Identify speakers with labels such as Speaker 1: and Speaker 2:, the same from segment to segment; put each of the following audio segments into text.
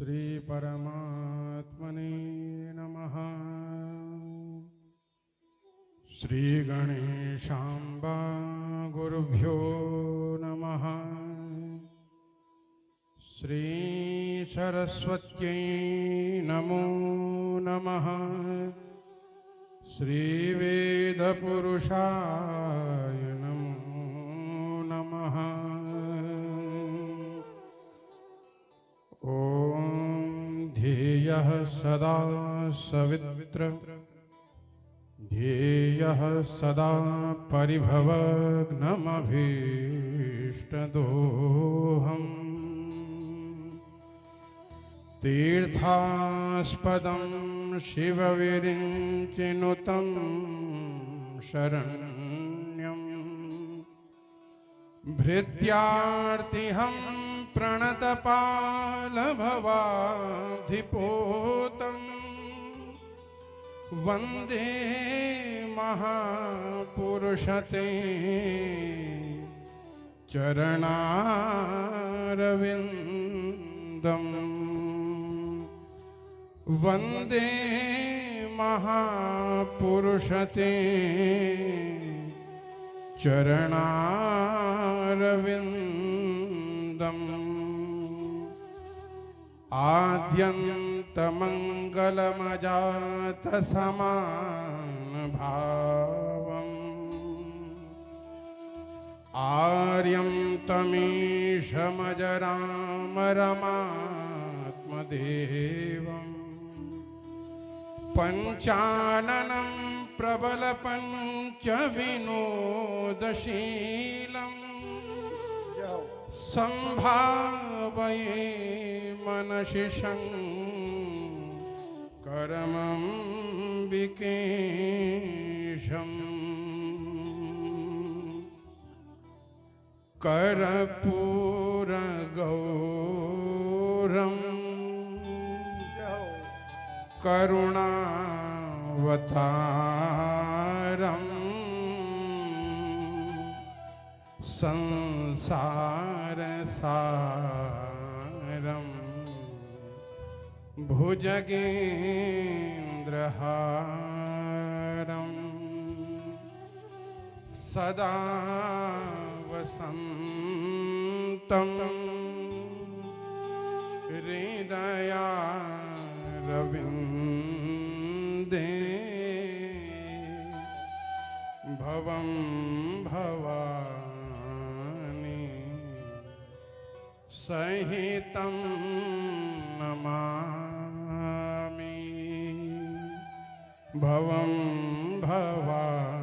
Speaker 1: श्री परमात्मने नमः। श्री गणेशाम्बा गुरुभ्यो नमः। श्री सरस्वत्यै नमो नमः। श्री वेदपुरुषाय नमो नमः। ॐ ध्येयः सदा सवित्र ध्येयः सदा परिभवग्नमभीष्टदोहम् तीर्थास्पदं शिवविरिञ्चिनुतं शरण्यं भृत्यार्तिहं प्रणतपालभवाधिपोतम् वन्दे महापुरुषते चरणारविन्दम् वन्दे महापुरुषते चरणारविन्दम् आद्यन्तमङ्गलमजातसमानभावम् आर्यं तमीशमजरामरमात्मदेवम् पञ्चाननं प्रबलपञ्चविनोदशीलम् संभावये मनसि शङ्करमम्बिकेशम् कर्पूरगौरं करुणावतारम् संसारसारं भुजगेन्द्रहारं सदा वसन्तं हृदयारविन्दे भवं भवानि सहितं नमामि। भवं भवानि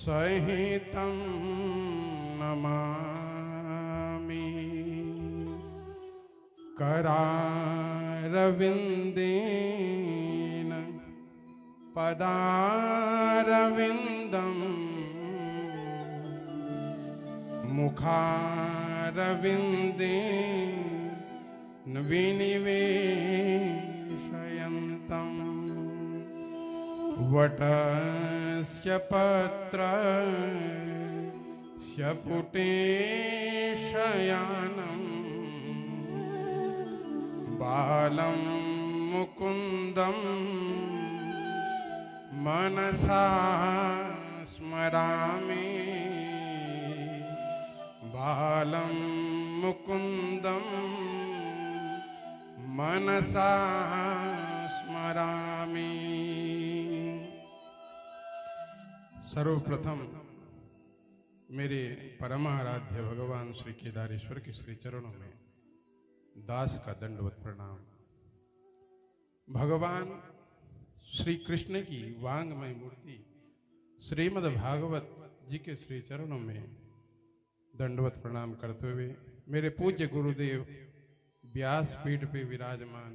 Speaker 1: सहितं नमामि। करारविन्देन पदारविन्दम् मुखारविन्दे विनिवेशयन्तम् वटस्य पत्रस्य पुटेशयानम् बालं मुकुन्दं मनसा स्मरामि। बालं मुकुन्दं मनसा स्मरामि। सर्वप्रथम मेरे परमाराध्य भगवान श्री केदारेश्वर के श्री चरणों में दास का दंडवत प्रणाम। भगवान श्री कृष्ण की वांगमय मूर्ति श्रीमद् भागवत जी के श्री चरणों में दंडवत प्रणाम करते हुए मेरे पूज्य गुरुदेव व्यास पीठ पे विराजमान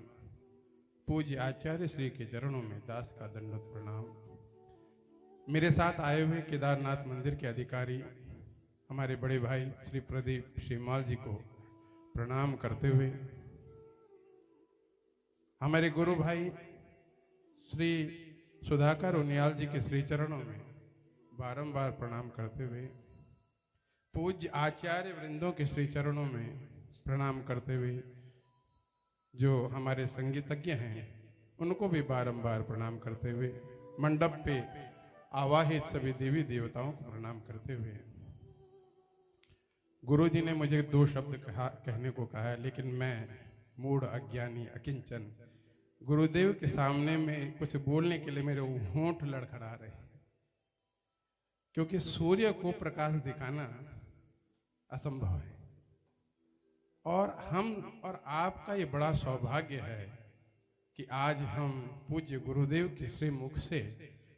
Speaker 1: पूज्य आचार्य श्री के चरणों में दास का दंडवत प्रणाम। मेरे साथ आए हुए केदारनाथ मंदिर के अधिकारी हमारे बड़े भाई श्री प्रदीप श्रीमाल जी को प्रणाम करते हुए हमारे गुरु भाई श्री सुधाकर उनियाल जी के श्री चरणों में बारंबार प्रणाम करते हुए पूज्य आचार्य वृंदों के श्री चरणों में प्रणाम करते हुए जो हमारे संगीतज्ञ हैं उनको भी बारंबार प्रणाम करते हुए मंडप पे आवाहित सभी देवी देवताओं को प्रणाम करते हुए गुरु जी ने मुझे 2 शब्द कहने को कहा है, लेकिन मैं मूढ़ अज्ञानी अकिंचन गुरुदेव के सामने में कुछ बोलने के लिए मेरे होंठ लड़खड़ा रहे हैं, क्योंकि सूर्य को प्रकाश दिखाना असंभव है और हम और आपका ये बड़ा सौभाग्य है कि आज हम पूज्य गुरुदेव के श्री मुख से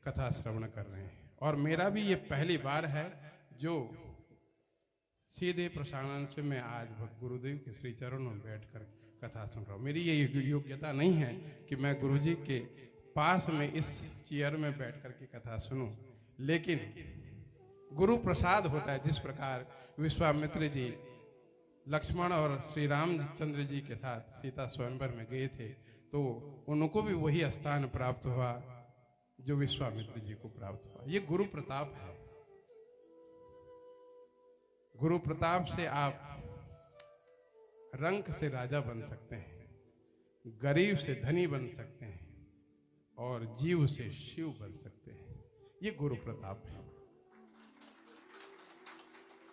Speaker 1: कथा श्रवण कर रहे हैं। और मेरा भी ये पहली बार है जो सीधे प्रसारण से मैं आज गुरुदेव के श्री चरणों में बैठकर कथा सुन रहा हूँ। मेरी ये योग्यता नहीं है कि मैं गुरुजी के पास में इस चेयर में बैठकर के कथा सुनूं, लेकिन गुरु प्रसाद होता है। जिस प्रकार विश्वामित्र जी लक्ष्मण और श्री रामचंद्र जी के साथ सीता स्वयंवर में गए थे, तो उनको भी वही स्थान प्राप्त हुआ जो विश्वामित्र जी को प्राप्त हुआ। ये गुरु प्रताप है। गुरु प्रताप से आप रंक से राजा बन सकते हैं, गरीब से धनी बन सकते हैं और जीव से शिव बन सकते हैं। ये गुरु प्रताप है।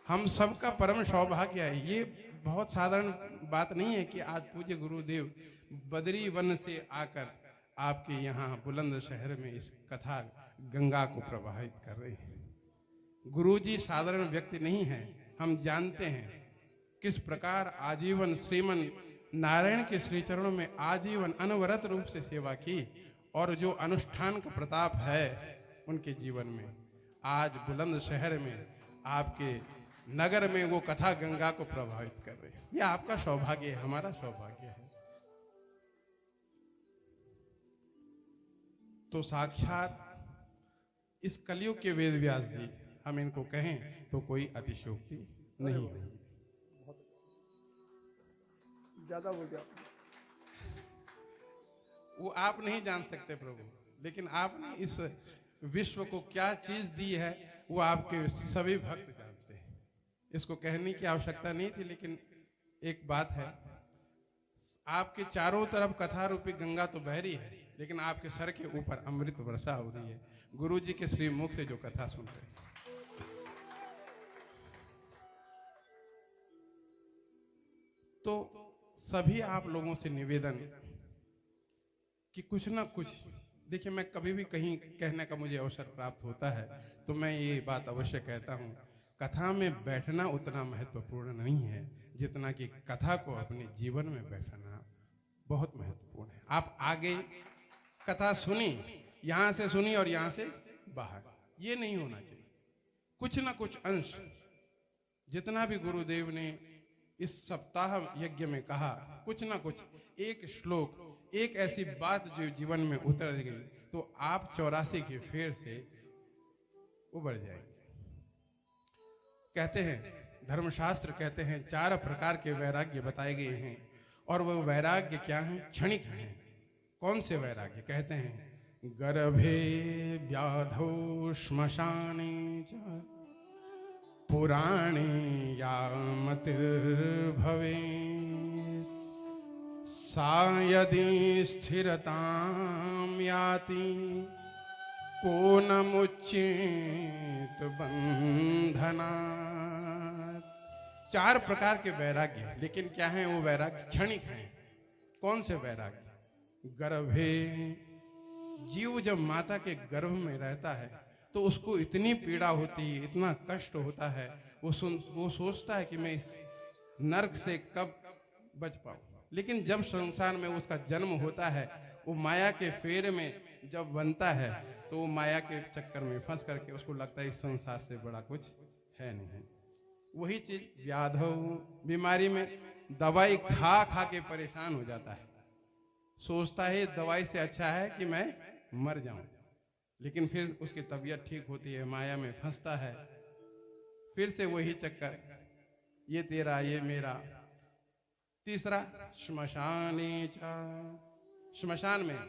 Speaker 1: हम सबका परम सौभाग्य है। ये बहुत साधारण बात नहीं है कि आज पूज्य गुरुदेव बद्री वन से आकर आपके यहाँ बुलंदशहर में इस कथा गंगा को प्रवाहित कर रहे हैं। गुरु जी साधारण व्यक्ति नहीं है। हम जानते हैं किस प्रकार आजीवन श्रीमन नारायण के श्री चरणों में आजीवन अनवरत रूप से सेवा की और जो अनुष्ठान का प्रताप है उनके जीवन में आज बुलंदशहर में आपके नगर में वो कथा गंगा को प्रभावित कर रहे हैं। ये आपका सौभाग्य है, हमारा सौभाग्य है। तो साक्षात इस कलयुग के वेद व्यास जी हम इनको कहें तो कोई अतिशयोक्ति नहीं होगी।
Speaker 2: ज्यादा बोल दिया।
Speaker 1: वो आप नहीं जान सकते प्रभु, लेकिन आपने इस विश्व को क्या चीज दी है वो आपके सभी भक्त जानते हैं। इसको कहने की आवश्यकता नहीं थी, लेकिन एक बात है, आपके चारों तरफ कथा रूपी गंगा तो बह रही है, लेकिन आपके सर के ऊपर अमृत वर्षा हो रही है गुरु जी के श्री मुख से जो कथा सुन रहे हैं। तो सभी आप लोगों से निवेदन कि कुछ ना कुछ, देखिए मैं कभी भी कहीं कहने का मुझे अवसर प्राप्त होता है तो मैं ये बात अवश्य कहता हूँ, कथा में बैठना उतना महत्वपूर्ण नहीं है जितना कि कथा को अपने जीवन में बैठाना बहुत महत्वपूर्ण है। आप आगे कथा सुनी, यहाँ से सुनी और यहाँ से बाहर, ये नहीं होना चाहिए। कुछ ना कुछ अंश जितना भी गुरुदेव ने इस सप्ताह यज्ञ में कहा, कुछ ना कुछ एक श्लोक, एक ऐसी बात जो जीवन में उतर गई तो आप 84 के फेर से उबर जाएंगे। कहते हैं, धर्मशास्त्र कहते हैं 4 प्रकार के वैराग्य बताए गए हैं और वो वैराग्य क्या हैं? क्षणिक हैं। कौन से वैराग्य? कहते हैं गर्भे व्याधौ श्मशाने च पुराणे यामतिर्भवेत् सा यदि स्थिरतां याति को न मुच्येत बंधनात्। 4 प्रकार के वैराग्य, लेकिन क्या है वो वैराग्य? क्षणिक हैं। कौन से वैराग्य? गर्भे, जीव जब माता के गर्भ में रहता है तो उसको इतनी पीड़ा होती है, इतना कष्ट होता है, वो सोचता है कि मैं इस नरक से कब बच पाऊं। लेकिन जब संसार में उसका जन्म होता है, वो माया के फेर में जब बनता है तो वो माया के चक्कर में फंस करके उसको लगता है इस संसार से बड़ा कुछ है नहीं। वही चीज व्याधो, बीमारी में दवाई खा खा के परेशान हो जाता है, सोचता है दवाई से अच्छा है कि मैं मर जाऊं। लेकिन फिर उसकी तबीयत ठीक होती है, माया में फंसता है, फिर से वही चक्कर, ये तेरा ये मेरा। तीसरा श्मशाने च, श्मशान में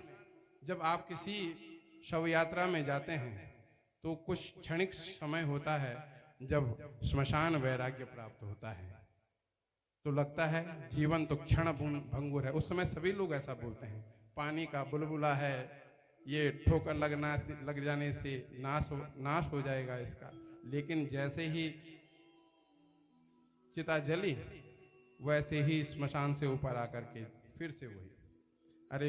Speaker 1: जब आप किसी शव यात्रा में जाते हैं तो कुछ क्षणिक समय होता है जब श्मशान वैराग्य प्राप्त होता है। तो तो लगता है जीवन तो क्षण भंगुर है। उस समय सभी लोग ऐसा बोलते हैं, पानी का बुलबुला है, ये ठोकर लग जाने से नाश हो जाएगा इसका। लेकिन जैसे ही चिता जली वैसे ही स्मशान से ऊपर आकर के फिर से वही, अरे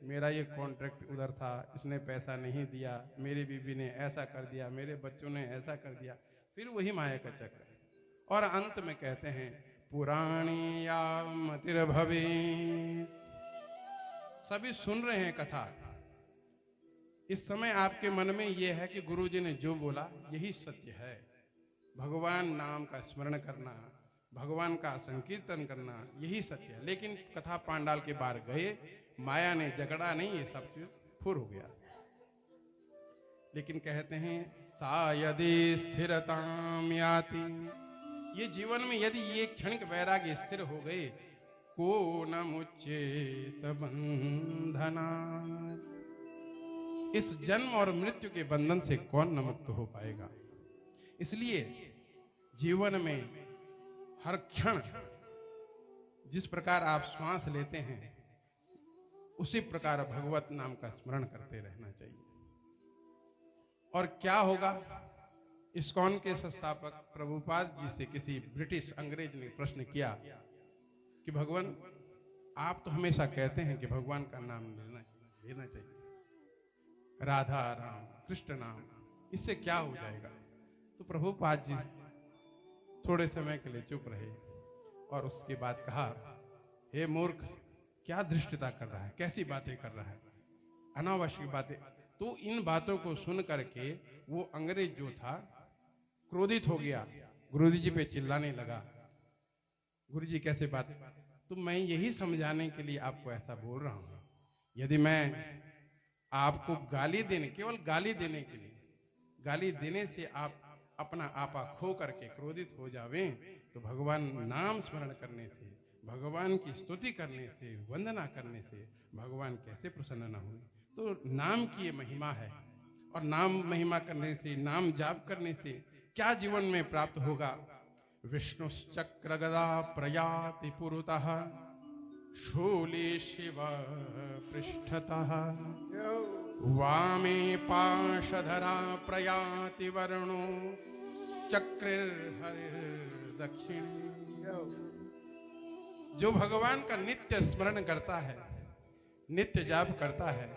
Speaker 1: मेरा ये कॉन्ट्रैक्ट उधर था, इसने पैसा नहीं दिया, मेरी बीवी ने ऐसा कर दिया, मेरे बच्चों ने ऐसा कर दिया, फिर वही माया का चक्र। और अंत में कहते हैं पुराणी या मतिर्भवे। सभी सुन रहे हैं कथा, इस समय आपके मन में यह है कि गुरुजी ने जो बोला यही सत्य है। भगवान नाम का स्मरण करना, भगवान का संकीर्तन करना यही सत्य है। लेकिन कथा पांडाल के बाहर गए, माया ने झगड़ा नहीं, ये सब चीज फुर हो गया। लेकिन कहते हैं सा यदि स्थिरताम याति, ये जीवन में यदि ये क्षणिक वैराग्य स्थिर हो गए, को न मुच्चेत बंधना, इस जन्म और मृत्यु के बंधन से कौन न मुक्त हो पाएगा। इसलिए जीवन में हर क्षण जिस प्रकार आप श्वास लेते हैं उसी प्रकार भगवत नाम का स्मरण करते रहना चाहिए। और क्या होगा, इस्कॉन के संस्थापक प्रभुपाद जी से किसी ब्रिटिश अंग्रेज ने प्रश्न किया कि भगवान आप तो हमेशा कहते हैं कि भगवान का नाम लेना चाहिए, राधा राम कृष्ण नाम, इससे क्या हो जाएगा। तो प्रभुपाद जी थोड़े समय के लिए चुप रहे और उसके बाद कहा, हे मूर्ख, क्या धृष्टता कर रहा है, कैसी बातें कर रहा है, अनावश्यक बातें। तो इन बातों को सुन करके वो अंग्रेज जो था क्रोधित हो गया, गुरुजी जी पे चिल्लाने लगा, गुरुजी कैसे बात। तो मैं यही समझाने के लिए आपको ऐसा बोल रहा हूं। यदि मैं आपको गाली देने, केवल गाली देने के लिए, गाली देने से आप अपना आपा खो करके क्रोधित हो जावें, तो भगवान नाम स्मरण करने से, भगवान की स्तुति करने से, वंदना करने से भगवान कैसे प्रसन्न न हुए। तो नाम की ये महिमा है, और नाम महिमा करने से, नाम जाप करने से क्या जीवन में प्राप्त होगा। विष्णुश्चक्र गदा प्रयाति पुरतः, शूले शिव पृष्ठतः, वामे पाशधरा प्रयाति वरुणो, चक्रिर्हरिर्दक्षिण। जो भगवान का नित्य स्मरण करता है, नित्य जाप करता है,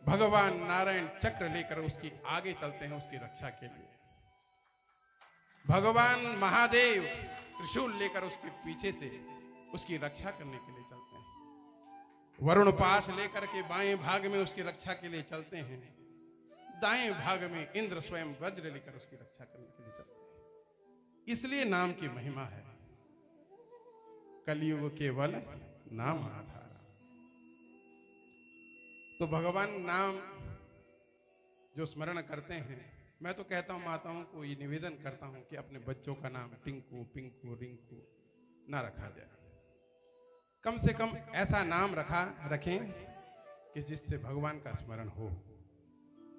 Speaker 1: भगवान नारायण चक्र लेकर उसकी आगे चलते हैं उसकी रक्षा के लिए। भगवान महादेव त्रिशूल लेकर उसके पीछे से उसकी रक्षा करने के लिए चलते हैं। वरुण पाश लेकर के बाएं भाग में उसकी रक्षा के लिए चलते हैं, दाएं भाग में इंद्र स्वयं वज्र लेकर उसकी रक्षा करने के लिए चलते हैं। इसलिए नाम की महिमा है। कलयुग केवल नाम आधार। तो भगवान नाम जो स्मरण करते हैं, मैं तो कहता हूं, माताओं को ये निवेदन करता हूं कि अपने बच्चों का नाम टिंकू, पिंकू, रिंकू ना रखा जाए। कम से कम ऐसा नाम रखें कि जिससे भगवान का स्मरण हो।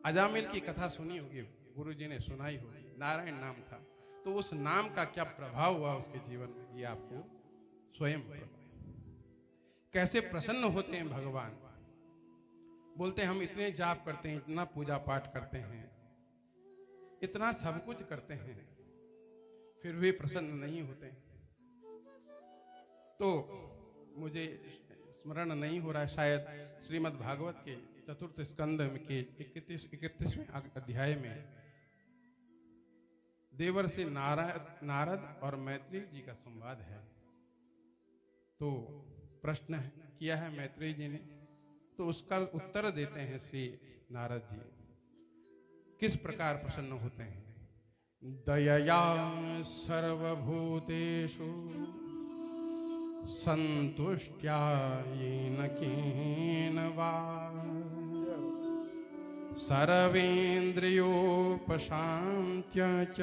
Speaker 1: अजामिल की कथा सुनी होगी, गुरुजी ने सुनाई होगी, नारायण नाम था। तो उस नाम का क्या प्रभाव हुआ उसके जीवन में, ये आपको स्वयं पता है। कैसे प्रसन्न होते हैं भगवान। बोलते हैं हम इतने जाप करते हैं, इतना पूजा पाठ करते हैं, इतना सब कुछ करते हैं, फिर भी प्रसन्न नहीं होते। तो मुझे स्मरण नहीं हो रहा है, शायद श्रीमद् भागवत के चतुर्थ स्कंद के 31वें अध्याय में देवर से नारद और मैत्रेय जी का संवाद है। तो प्रश्न किया है मैत्रेय जी ने, तो उसका उत्तर देते हैं श्री नारद जी, किस प्रकार प्रसन्न होते हैं। दयया सर्वभूतेषु संतुष्ट्या येन केन वा, सर्वेन्द्रियोपशान्त्य च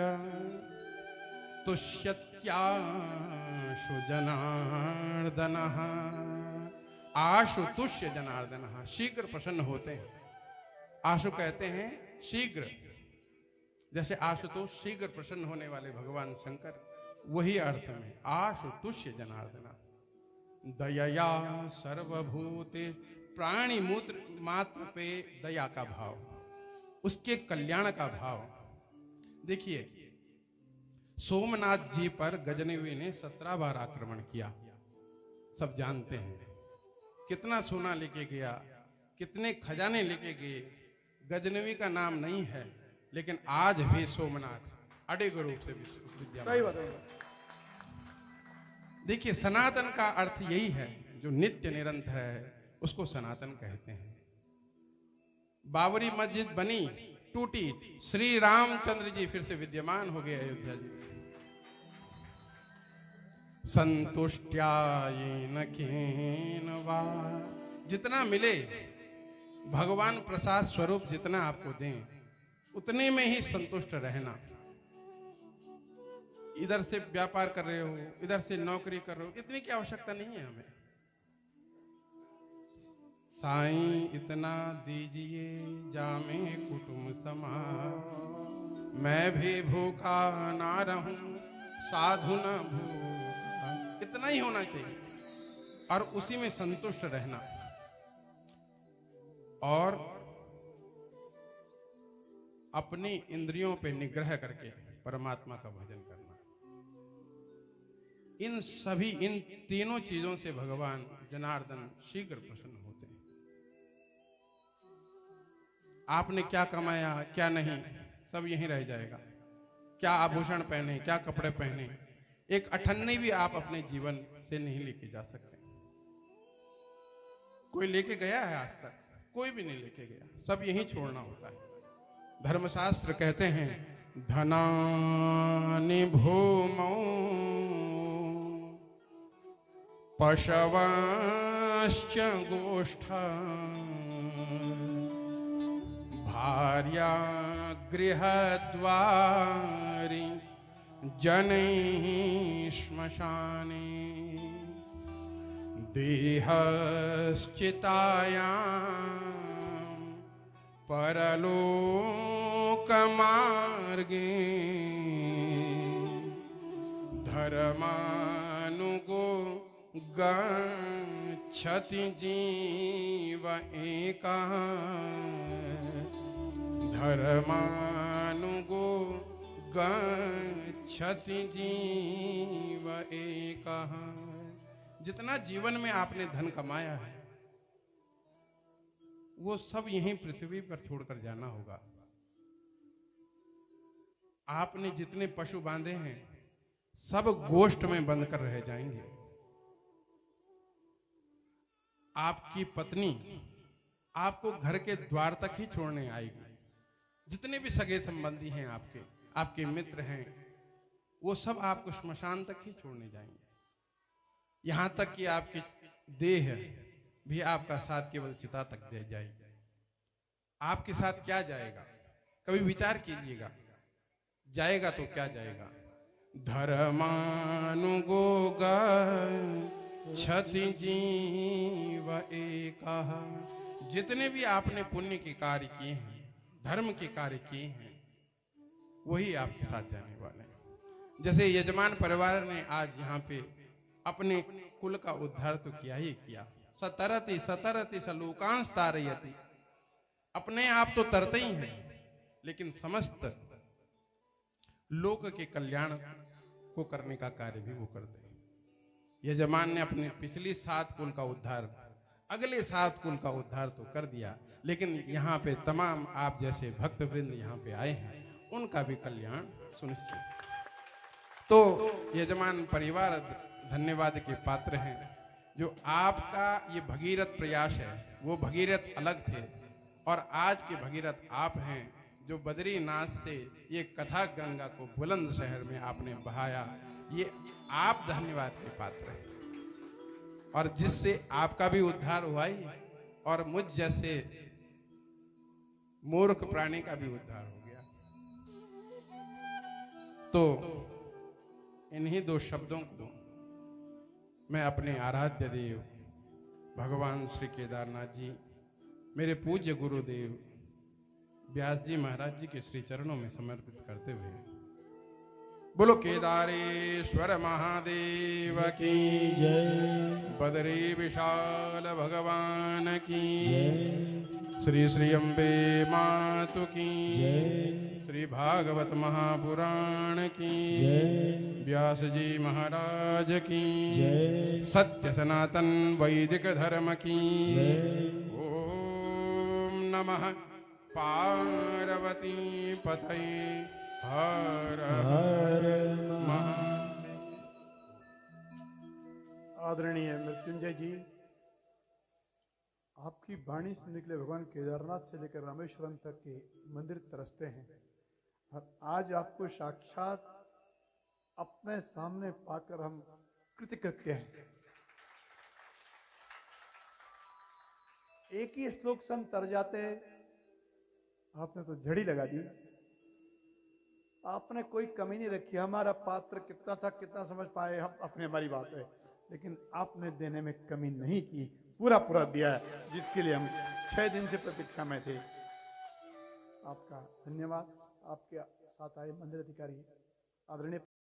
Speaker 1: तुष्यत्याशु जनार्दनः। आशु तुष्य जनार्दनः, शीघ्र प्रसन्न होते हैं। आशु कहते हैं शीघ्र, जैसे आशुतोष शीघ्र प्रसन्न होने वाले भगवान शंकर, वही अर्थ में आशुतुष्य जनार्दना, दयया सर्वभूते, प्राणी मूत्र मात्र पे दया का भाव, उसके कल्याण का भाव। देखिए, सोमनाथ जी पर गजनवी ने 17 बार आक्रमण किया, सब जानते हैं। कितना सोना लेके गया, कितने खजाने लेके गए, गजनवी का नाम नहीं है, लेकिन आज भी सोमनाथ अडिग रूप से विद्यमान।
Speaker 2: सही बात है।
Speaker 1: देखिए, सनातन का अर्थ यही है, जो नित्य निरंतर है उसको सनातन कहते हैं। बाबरी मस्जिद बनी, टूटी, श्री रामचंद्र जी फिर से विद्यमान हो गए अयोध्या जी। संतुष्ट्यायेन केन वा, जितना मिले भगवान प्रसाद स्वरूप जितना आपको दें उतने में ही संतुष्ट रहना। इधर से व्यापार कर रहे हो, इधर से नौकरी कर रहे हो, इतनी की आवश्यकता नहीं है हमें। साईं इतना दीजिए जामे कुटुंब समाज, मैं भी भूखा ना रहूं साधु ना भूखा, इतना ही होना चाहिए और उसी में संतुष्ट रहना। और अपनी इंद्रियों पे निग्रह करके परमात्मा का भजन करना। इन तीनों चीजों से भगवान जनार्दन शीघ्र प्रसन्न होते हैं। आपने क्या कमाया क्या नहीं, सब यहीं रह जाएगा। क्या आभूषण पहने, क्या कपड़े पहने, एक अठन्नी भी आप अपने जीवन से नहीं लेके जा सकते। कोई लेके गया है आज तक? कोई भी नहीं लेके गया, सब यहीं छोड़ना होता है। धर्मशास्त्र कहते हैं, धनानि भूमौ पशवश्च गोष्ठा, भार्या गृहद्वारि जनैः श्मशाने, देहश्चितायां परलोकमार्गे, धर्मानुगो गच्छति जीव एकः, धर्मानुगो गच्छति जीव एकः। जितना जीवन में आपने धन कमाया है वो सब यहीं पृथ्वी पर छोड़कर जाना होगा। आपने जितने पशु बांधे हैं सब गोष्ठ में बंद कर रह जाएंगे। आपकी पत्नी आपको घर के द्वार तक ही छोड़ने आएगी। जितने भी सगे संबंधी हैं आपके मित्र हैं, वो सब आपको श्मशान तक ही छोड़ने जाएंगे। यहां तक कि आपकी देह भी आपका साथ केवल चिता तक दे जाएगी। आपके साथ क्या जाएगा? कभी विचार कीजिएगा, जाएगा तो क्या जाएगा? धर्मानुगो गच्छति जीव एकः। जितने भी आपने पुण्य के कार्य किए हैं, धर्म के कार्य किए हैं, वही आपके साथ जाने वाले हैं। जैसे यजमान परिवार ने आज यहाँ पे अपने कुल का उद्धार तो किया ही किया। सतरति सतरति सलोकांश तारयति, अपने आप तो तरते ही हैं, लेकिन समस्त लोक के कल्याण को करने का कार्य भी वो करते हैं। यजमान ने अपने पिछली 7 कुल का उद्धार, अगले 7 कुल का उद्धार तो कर दिया, लेकिन यहाँ पे तमाम आप जैसे भक्त वृंद यहाँ पे आए हैं, उनका भी कल्याण सुनिश्चित। तो यजमान परिवार धन्यवाद के पात्र हैं। जो आपका ये भगीरथ प्रयास है, वो भगीरथ अलग थे और आज के भगीरथ आप हैं, जो बद्रीनाथ से ये कथा गंगा को बुलंदशहर में आपने बहाया। ये आप धन्यवाद के पात्र हैं, और जिससे आपका भी उद्धार हुआ ही और मुझ जैसे मूर्ख प्राणी का भी उद्धार हो गया। तो इन्हीं 2 शब्दों को मैं अपने आराध्य देव भगवान श्री केदारनाथ जी, मेरे पूज्य गुरुदेव व्यास जी महाराज जी के श्री चरणों में समर्पित करते हुए बोलो केदारेश्वर महादेव की
Speaker 3: जय
Speaker 1: बदरी विशाल भगवान की
Speaker 3: जय
Speaker 1: श्री श्री अम्बे मातु की
Speaker 3: जय
Speaker 1: श्री भागवत महापुराण की
Speaker 3: जय
Speaker 1: व्यास जी महाराज की
Speaker 3: जय
Speaker 1: सत्य सनातन वैदिक धर्म की
Speaker 3: जय
Speaker 1: ओम नमः पार्वती पतये हर
Speaker 3: हर
Speaker 1: महादेव।
Speaker 2: आदरणीय मृत्युंजय जी, आपकी वाणी से निकले भगवान केदारनाथ से लेकर रामेश्वरम तक के मंदिर तरसते हैं और आज आपको साक्षात अपने सामने पाकर हम कृतकृत्य हैं। एक ही श्लोक से हम तर जाते, आपने तो झड़ी लगा दी। आपने कोई कमी नहीं रखी। हमारा पात्र कितना था, कितना समझ पाए हम, अपनी हमारी बात है, लेकिन आपने देने में कमी नहीं की, पूरा पूरा दिया है, जिसके लिए हम 6 दिन से प्रतीक्षा में थे। आपका धन्यवाद। आपके साथ आए मंदिर अधिकारी आदरणीय